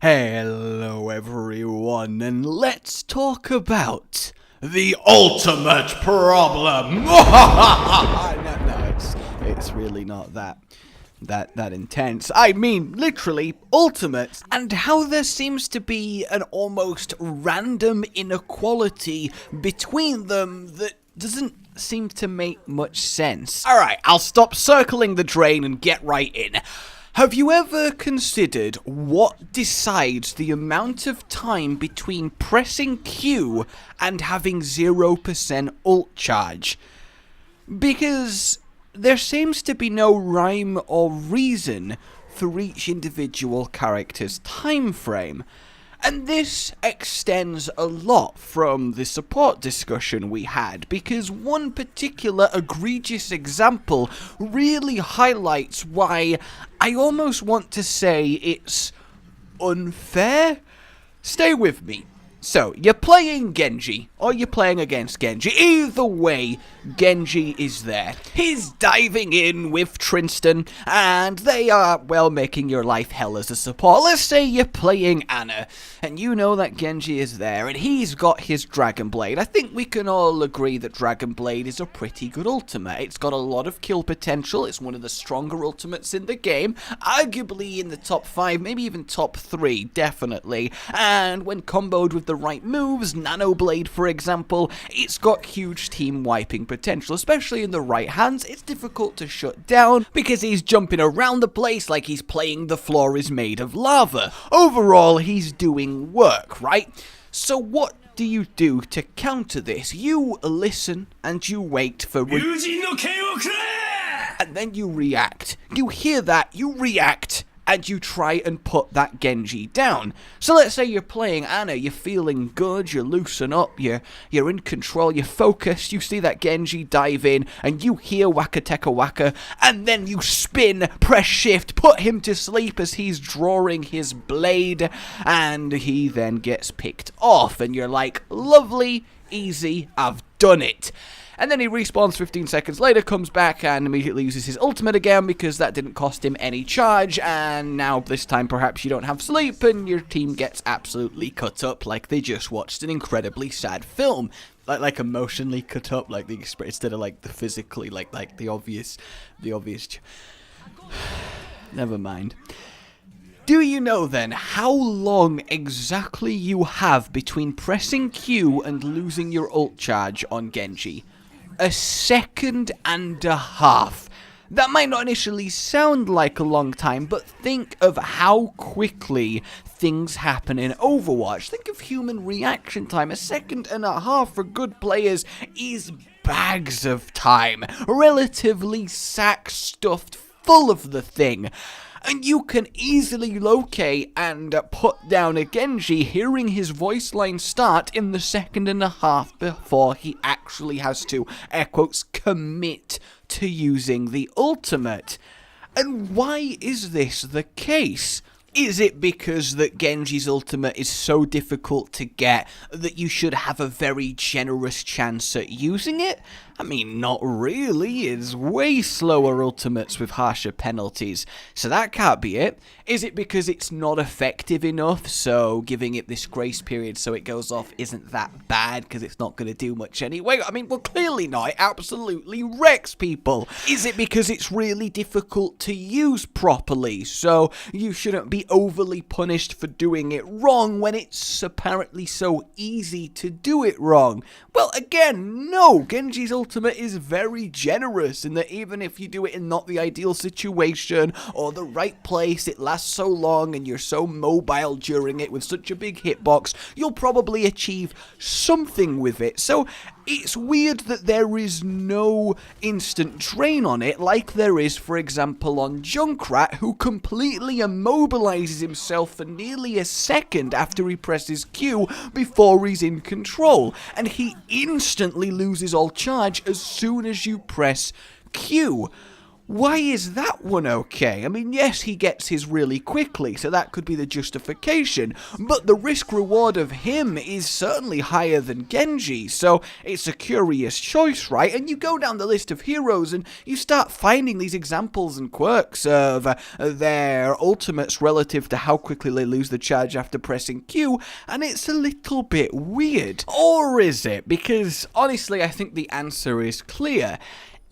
Hello everyone, and let's talk about the ultimate problem. no, it's really not that intense. I mean, literally, ultimate, and how there seems to be an almost random inequality between them that doesn't seem to make much sense. Alright, I'll stop circling the drain and get right in. Have you ever considered what decides the amount of time between pressing Q and having 0% ult charge? Because there seems to be no rhyme or reason for each individual character's time frame. And this extends a lot from the support discussion we had, because one particular egregious example really highlights why I almost want to say it's unfair. Stay with me. So, you're playing Genji, or you're playing against Genji. Either way, Genji is there. He's diving in with Tristan, and they are, well, making your life hell as a support. Let's say you're playing Ana, and you know that Genji is there, and he's got his Dragon Blade. I think we can all agree that Dragon Blade is a pretty good ultimate. It's got a lot of kill potential. It's one of the stronger ultimates in the game, arguably in the top 5, maybe even top 3, definitely. And when comboed with the right moves, Nano Blade for example, it's got huge team wiping potential, especially in the right hands. It's difficult to shut down because he's jumping around the place like he's playing The Floor Is Made of Lava. Overall, he's doing work, right? So what do you do to counter this? You listen and you wait for and then you react. You hear that, you react, and you try and put that Genji down. So let's say you're playing Ana, you're feeling good, you loosen up, you're in control, you're focused, you see that Genji dive in, and you hear Waka Teka Waka, and then you spin, press shift, put him to sleep as he's drawing his blade, and he then gets picked off, and you're like, lovely, easy, I've done it. And then he respawns 15 seconds later, comes back and immediately uses his ultimate again because that didn't cost him any charge, and now this time perhaps you don't have sleep and your team gets absolutely cut up like they just watched an incredibly sad film. Like emotionally cut up, like the instead of like the physically, like the obvious. Never mind. Do you know then how long exactly you have between pressing Q and losing your ult charge on Genji? 1.5 seconds. That might not initially sound like a long time, but think of how quickly things happen in Overwatch. Think of human reaction time. 1.5 seconds for good players is bags of time. Relatively sack-stuffed full of the thing. And you can easily locate and put down a Genji hearing his voice line start in the 1.5 seconds before he actually has to, air quotes, commit to using the ultimate. And why is this the case? Is it because that Genji's ultimate is so difficult to get that you should have a very generous chance at using it? I mean, not really. It's way slower ultimates with harsher penalties, so that can't be it. Is it because it's not effective enough, so giving it this grace period so it goes off isn't that bad because it's not going to do much anyway? I mean, well, clearly not. It absolutely wrecks people. Is it because it's really difficult to use properly, so you shouldn't be overly punished for doing it wrong when it's apparently so easy to do it wrong? Well, again, no. Genji's ultimate is very generous in that even if you do it in not the ideal situation or the right place, it lasts so long and you're so mobile during it with such a big hitbox, you'll probably achieve something with it. So it's weird that there is no instant drain on it like there is, for example, on Junkrat, who completely immobilizes himself for nearly 1 second after he presses Q before he's in control, and he instantly loses all charge as soon as you press Q. Why is that one okay? I mean, yes, he gets his really quickly, so that could be the justification, but the risk-reward of him is certainly higher than Genji, so it's a curious choice, right? And you go down the list of heroes and you start finding these examples and quirks of their ultimates relative to how quickly they lose the charge after pressing Q, and it's a little bit weird. Or is it? Because, honestly, I think the answer is clear.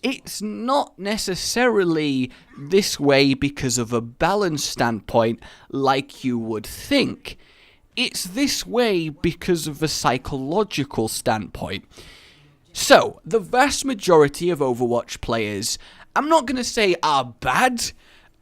It's not necessarily this way because of a balance standpoint like you would think. It's this way because of a psychological standpoint. So, the vast majority of Overwatch players, I'm not going to say are bad,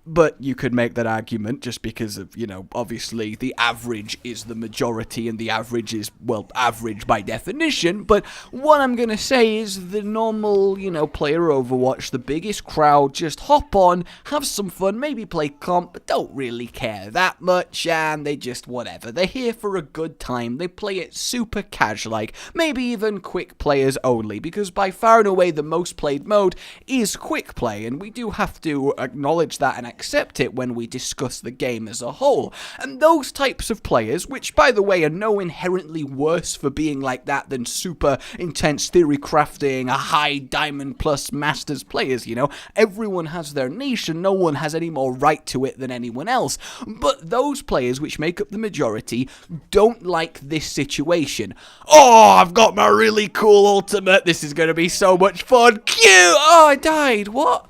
but you could make that argument just because of, you know, obviously the average is the majority and the average is, well, average by definition. But what I'm going to say is the normal, you know, player Overwatch, the biggest crowd, just hop on, have some fun, maybe play comp, but don't really care that much, and they just whatever. They're here for a good time. They play it super cash-like, maybe even quick players only, because by far and away the most played mode is quick play, and we do have to acknowledge that and accept it when we discuss the game as a whole. And those types of players, which by the way are no inherently worse for being like that than super intense theory crafting, a high diamond plus masters players, you know, everyone has their niche and no one has any more right to it than anyone else. But those players which make up the majority don't like this situation. Oh, I've got my really cool ultimate, this is gonna be so much fun. Cute! Oh, I died, what?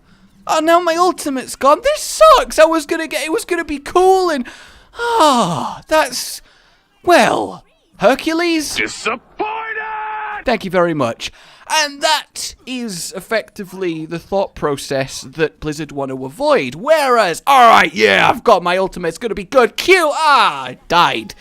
Oh, now my ultimate's gone. This sucks. It was gonna be cool and... that's... Well, Hercules? Disappointed! Thank you very much. And that is effectively the thought process that Blizzard want to avoid. Whereas, alright, yeah, I've got my ultimate. It's gonna be good. Q! I died.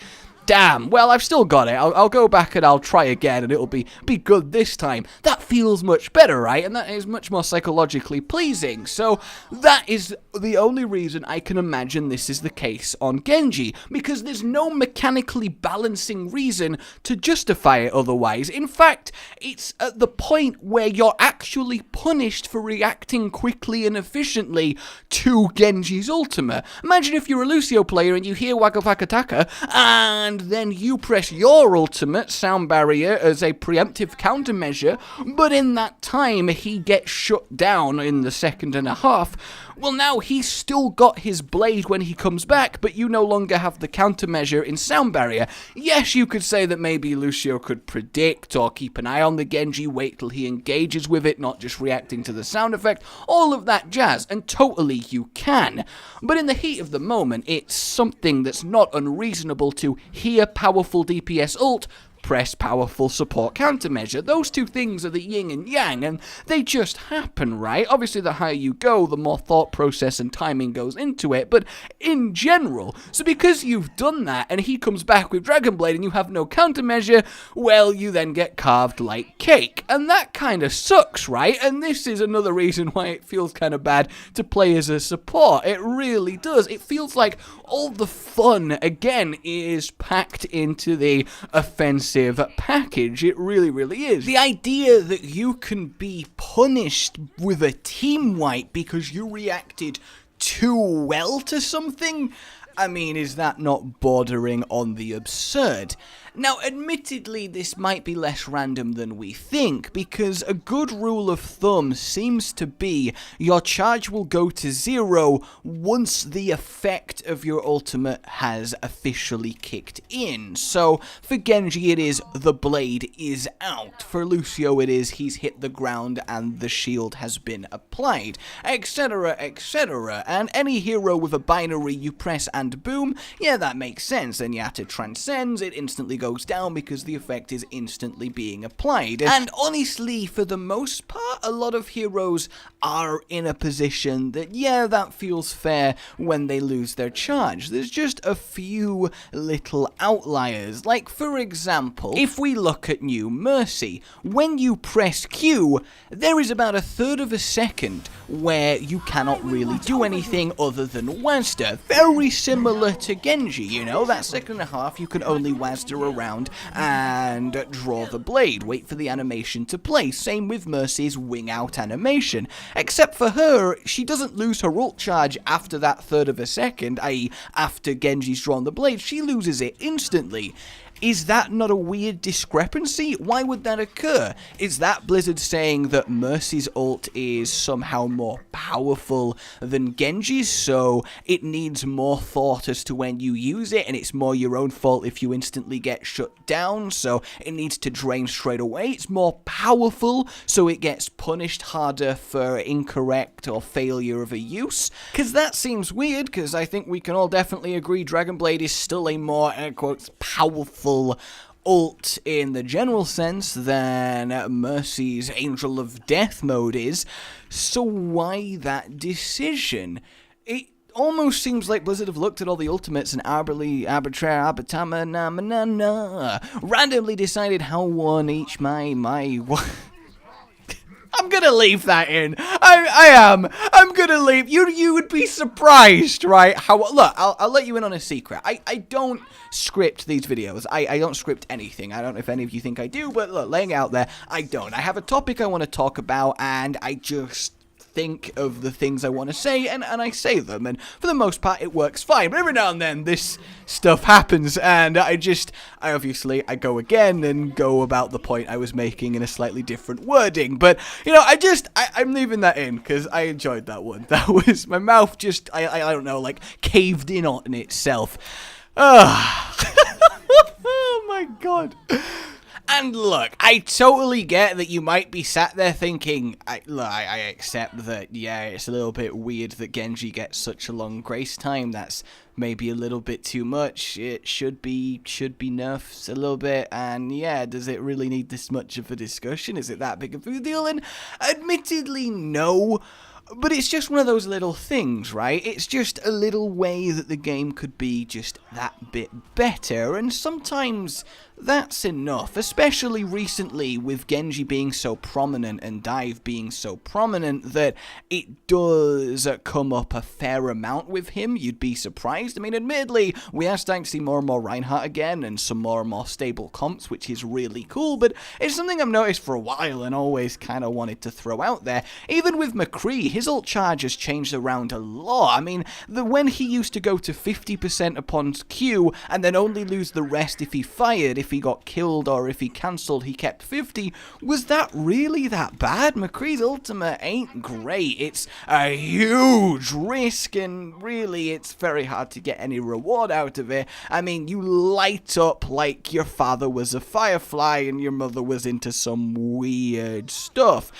Damn, well, I've still got it. I'll go back and I'll try again, and it'll be good this time. That feels much better, right? And that is much more psychologically pleasing. So that is the only reason I can imagine this is the case on Genji, because there's no mechanically balancing reason to justify it otherwise. In fact, it's at the point where you're actually punished for reacting quickly and efficiently to Genji's ultimate. Imagine if you're a Lucio player and you hear Waka Waka Taka, and then you press your ultimate, Sound Barrier, as a preemptive countermeasure, but in that time he gets shut down in the second and a half. Well, now he's still got his blade when he comes back, but you no longer have the countermeasure in Sound Barrier. Yes, you could say that maybe Lucio could predict or keep an eye on the Genji, wait till he engages with it, not just reacting to the sound effect, all of that jazz, and totally you can. But in the heat of the moment, it's something that's not unreasonable to hear powerful DPS ult, press powerful support countermeasure. Those two things are the yin and yang, and they just happen, right? Obviously, the higher you go, the more thought process and timing goes into it, but in general. So because you've done that, and he comes back with Dragon Blade and you have no countermeasure, well, you then get carved like cake. And that kind of sucks, right? And this is another reason why it feels kind of bad to play as a support. It really does. It feels like all the fun, again, is packed into the offensive package. It really, really is. The idea that you can be punished with a team wipe because you reacted too well to something, I mean, is that not bordering on the absurd? Now, admittedly, this might be less random than we think, because a good rule of thumb seems to be your charge will go to 0 once the effect of your ultimate has officially kicked in. So, for Genji it is the blade is out. For Lucio it is he's hit the ground and the shield has been applied, etc, etc. And any hero with a binary you press and boom, yeah, that makes sense. And Yatta transcends, it instantly goes down because the effect is instantly being applied. And honestly, for the most part, a lot of heroes are in a position that, yeah, that feels fair when they lose their charge. There's just a few little outliers. Like, for example, if we look at New Mercy, when you press Q, there is about a third of a second where you cannot really do anything other than Wazda. Very similar to Genji, you know, that second and a half you can only Wazda around and draw the blade, wait for the animation to play. Same with Mercy's wing out animation. Except for her, she doesn't lose her ult charge after that third of a second, i.e. after Genji's drawn the blade, she loses it instantly. Is that not a weird discrepancy? Why would that occur? Is that Blizzard saying that Mercy's ult is somehow more powerful than Genji's, so it needs more thought as to when you use it, and it's more your own fault if you instantly get shut down, so it needs to drain straight away? It's more powerful, so it gets punished harder for incorrect or failure of a use? Because that seems weird, because I think we can all definitely agree Dragon Blade is still a more, air quotes, powerful ult in the general sense than Mercy's Angel of Death mode is. So why that decision? It almost seems like Blizzard have looked at all the ultimates and randomly decided how one each I'm gonna leave that in. I am. I'm gonna leave. You would be surprised, right? Look, I'll let you in on a secret. I don't script these videos. I don't script anything. I don't know if any of you think I do, but look, laying out there, I don't. I have a topic I want to talk about, and I just think of the things I want to say, and I say them, and for the most part it works fine, but every now and then this stuff happens, and I obviously go again and go about the point I was making in a slightly different wording, but, you know, I'm leaving that in, because I enjoyed that one. That was, my mouth just, I don't know, like, caved in on itself. Oh my god. And look, I totally get that you might be sat there thinking, I accept that, yeah, it's a little bit weird that Genji gets such a long grace time. That's maybe a little bit too much. It should be nerfed a little bit. And yeah, does it really need this much of a discussion? Is it that big of a deal? And admittedly, no. But it's just one of those little things, right? It's just a little way that the game could be just that bit better, and sometimes that's enough, especially recently with Genji being so prominent and Dive being so prominent that it does come up a fair amount with him. You'd be surprised. I mean, admittedly, we are starting to see more and more Reinhardt again and some more and more stable comps, which is really cool, but it's something I've noticed for a while and always kind of wanted to throw out there. Even with McCree, his ult charge has changed around a lot. I mean, when he used to go to 50% upon Q and then only lose the rest if he fired, if he got killed or if he cancelled he kept 50, was that really that bad? McCree's ultimate ain't great. It's a huge risk, and really it's very hard to get any reward out of it. I mean, you light up like your father was a firefly and your mother was into some weird stuff.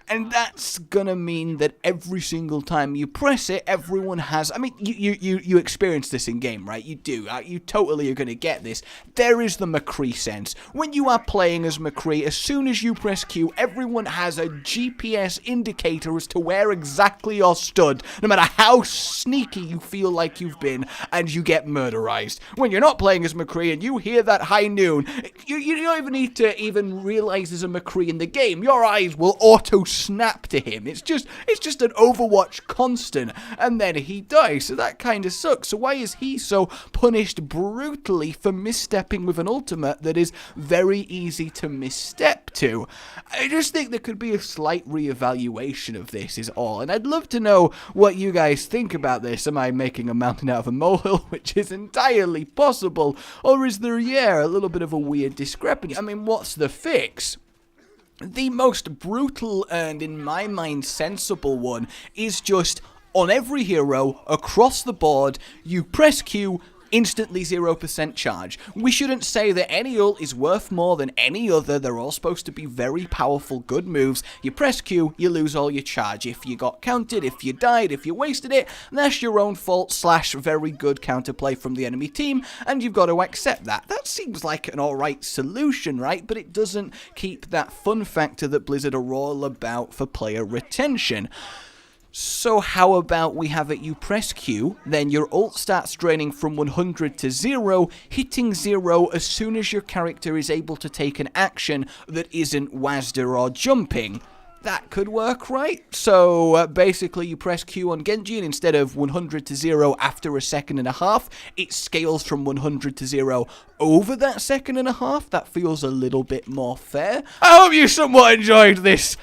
And that's gonna mean that every single time you press it, everyone has... I mean, you experience this in game, right? You do. You totally are gonna get this. There is the McCree sense. When you are playing as McCree, as soon as you press Q, everyone has a GPS indicator as to where exactly you're stood, no matter how sneaky you feel like you've been, and you get murderized. When you're not playing as McCree and you hear that high noon, you don't even need to even realize there's a McCree in the game. Your eyes will auto-snap to him. It's just an Overwatch constant, and then he dies, so that kind of sucks. So why is he so punished brutally for misstepping with an ultimate that is very easy to misstep to? I just think there could be a slight reevaluation of this is all, and I'd love to know what you guys think about this. Am I making a mountain out of a molehill, which is entirely possible, or is there, yeah, a little bit of a weird discrepancy? I mean, what's the fix? The most brutal and, in my mind, sensible one is just, on every hero, across the board, you press Q, instantly 0% charge. We shouldn't say that any ult is worth more than any other. They're all supposed to be very powerful, good moves. You press Q, you lose all your charge. If you got counted, if you died, if you wasted it, that's your own fault / very good counterplay from the enemy team, and you've got to accept that. That seems like an alright solution, right? But it doesn't keep that fun factor that Blizzard are all about for player retention. So how about we have it, you press Q, then your ult starts draining from 100 to 0, hitting 0 as soon as your character is able to take an action that isn't WASD or jumping. that could work, right? So basically you press Q on Genji, and instead of 100 to 0 after a second and a half, it scales from 100 to 0 over that second and a half. That feels a little bit more fair. I hope you somewhat enjoyed this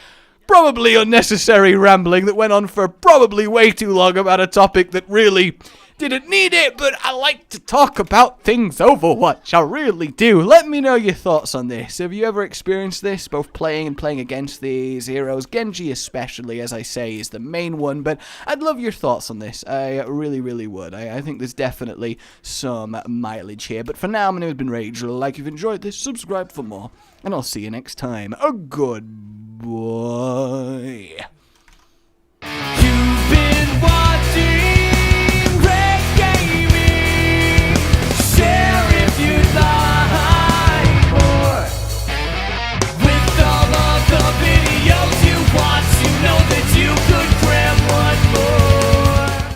probably unnecessary rambling that went on for probably way too long about a topic that really didn't need it, but I like to talk about things Overwatch. I really do. Let me know your thoughts on this. Have you ever experienced this, both playing and playing against these heroes? Genji especially, as I say, is the main one, but I'd love your thoughts on this. I really, really would. I think there's definitely some mileage here, but for now, my name has been Rage. Like you've enjoyed this, subscribe for more, and I'll see you next time. Goodbye.